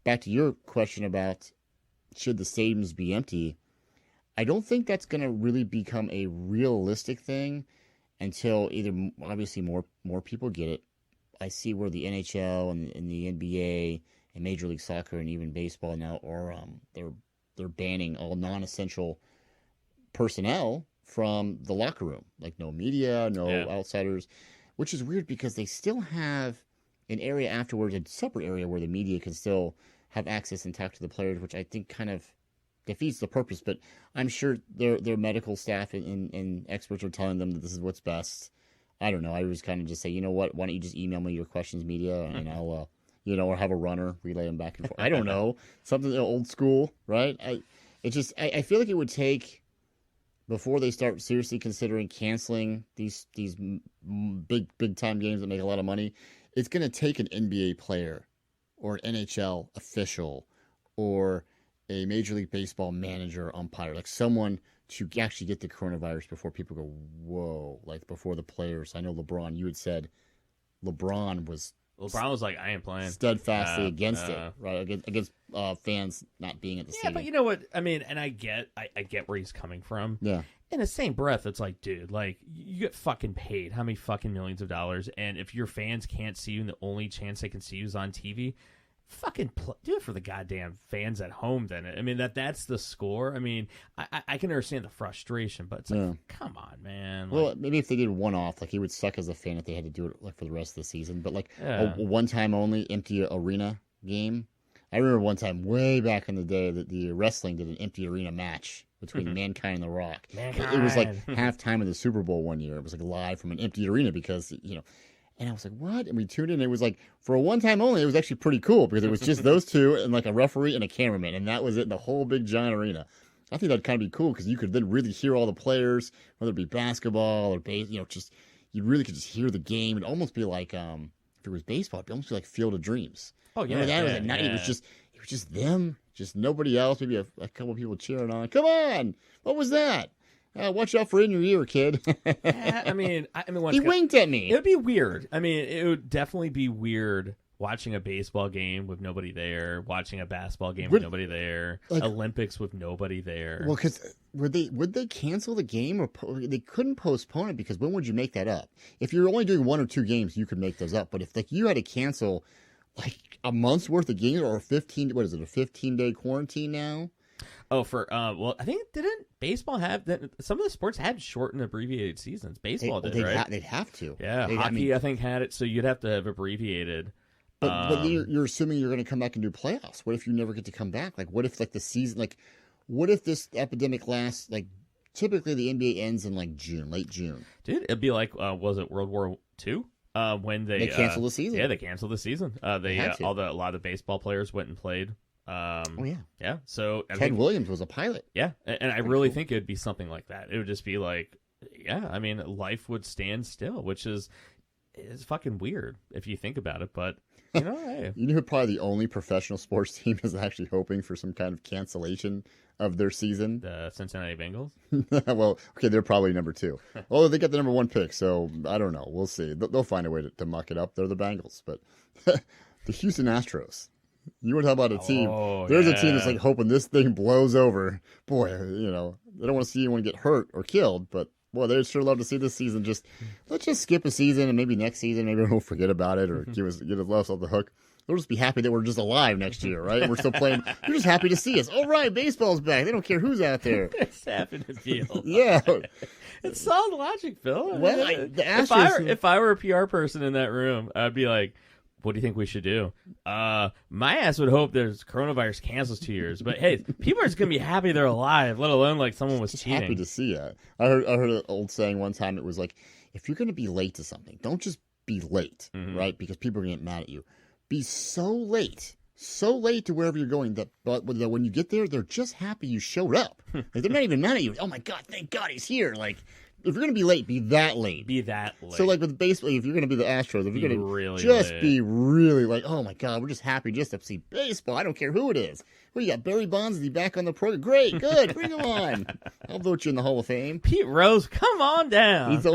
back to your question about should the stadiums be empty, I don't think that's going to really become a realistic thing until either obviously more people get it. I see where the NHL and the NBA and Major League Soccer and even baseball now are they're banning all non-essential personnel from the locker room, like no media, no outsiders, which is weird because they still have an area afterwards, a separate area where the media can still have access and talk to the players, which I think kind of defeats the purpose. But I'm sure their medical staff and experts are telling them that this is what's best. I don't know. I was kind of just say, you know what? Why don't you just email me your questions, media, and I'll, or have a runner relay them back and forth. I don't know, something old school, right? I feel like it would take before they start seriously considering canceling these big time games that make a lot of money. It's going to take an NBA player or an NHL official or a Major League Baseball manager, umpire, like someone to actually get the coronavirus before people go, whoa, like before the players. I know LeBron, you had said LeBron was like, I ain't playing. Steadfastly against it, right? Against fans not being at the stadium. Yeah, but you know what? I mean, and I get where he's coming from. Yeah. In the same breath, it's like, dude, like, you get fucking paid how many fucking millions of dollars, and if your fans can't see you and the only chance they can see you is on TV, fucking do it for the goddamn fans at home then. I mean, that's the score. I mean, I can understand the frustration, but it's like, come on, man. Like, well, maybe if they did one off, like, it would suck as a fan if they had to do it like for the rest of the season. But like a one-time only empty arena game. I remember one time way back in the day that the wrestling did an empty arena match between Mankind and The Rock. It was like halftime of the Super Bowl one year. It was like live from an empty arena because, and I was like, what? And we tuned in. It was like, for a one-time only, it was actually pretty cool because it was just those two and like a referee and a cameraman. And that was it in the whole big giant arena. I think that'd kind of be cool because you could then really hear all the players, whether it be basketball or base, just, you really could just hear the game. It'd almost be like, if it was baseball, it'd almost be like Field of Dreams. Oh, yeah. Remember that? It was at night. It was just them, just nobody else, maybe a couple of people cheering on. Come on! What was that? Watch out for in your ear, kid. Yeah, I mean, he winked at me. It would be weird. I mean, it would definitely be weird watching a baseball game with nobody there, watching a basketball game with nobody there, like, Olympics with nobody there. Well, because would they cancel the game, or they couldn't postpone it because when would you make that up? If you're only doing one or two games, you could make those up. But if like you had to cancel like a month's worth of games or a 15-day quarantine now? Oh, well, I think didn't baseball have that? Some of the sports had shortened, abbreviated seasons. Baseball did, right? They'd have to. Yeah, hockey I think had it, so you'd have to have abbreviated. But you're assuming you're going to come back and do playoffs. What if you never get to come back? Like, what if like the season, like, what if this epidemic lasts? Like, typically the NBA ends in like June, late June. Dude, it'd be like, was it World War II? When they canceled the season. Yeah, they canceled the season. A lot of baseball players went and played. Yeah. So Ted Williams was a pilot. Yeah, and I really think it would be something like that. It would just be like, yeah, I mean, life would stand still, which is fucking weird if you think about it. But hey. You know who probably the only professional sports team is actually hoping for some kind of cancellation of their season? The Cincinnati Bengals. Well, okay, they're probably number 2. Although they got the number 1 pick, so I don't know. We'll see. They'll find a way to muck it up. They're the Bengals, but the Houston Astros. You want to talk about a team? There's a team that's like hoping this thing blows over. Boy, they don't want to see anyone get hurt or killed, but boy, they'd sure love to see this season. Let's just skip a season and maybe next season, maybe we'll forget about it or get us off the hook. They'll just be happy that we're just alive next year, right? We're still playing. You're just happy to see us. Oh, right, baseball's back. They don't care who's out there. It's happened to feel. Yeah. It's solid logic, Phil. Well, the Astros, if I were a PR person in that room, I'd be like, what do you think we should do? My ass would hope there's coronavirus cancels 2 years. But hey, people are just going to be happy they're alive, let alone like someone was just cheating. Happy to see it. I heard an old saying one time. It was like, if you're going to be late to something, don't just be late, right? Because people are going to get mad at you. Be so late to wherever you're going that when you get there, they're just happy you showed up. Like, they're not even mad at you. Oh my God, thank God he's here. Like, if you're going to be late, be that late. So, like, with baseball, if you're going to be the Astros, if you're going to really just be really like, oh, my God, we're just happy just to see baseball. I don't care who it is. Well, you got Barry Bonds. Is he back on the program? Great, good. Bring him on. I'll vote you in the Hall of Fame. Pete Rose, come on down. He's the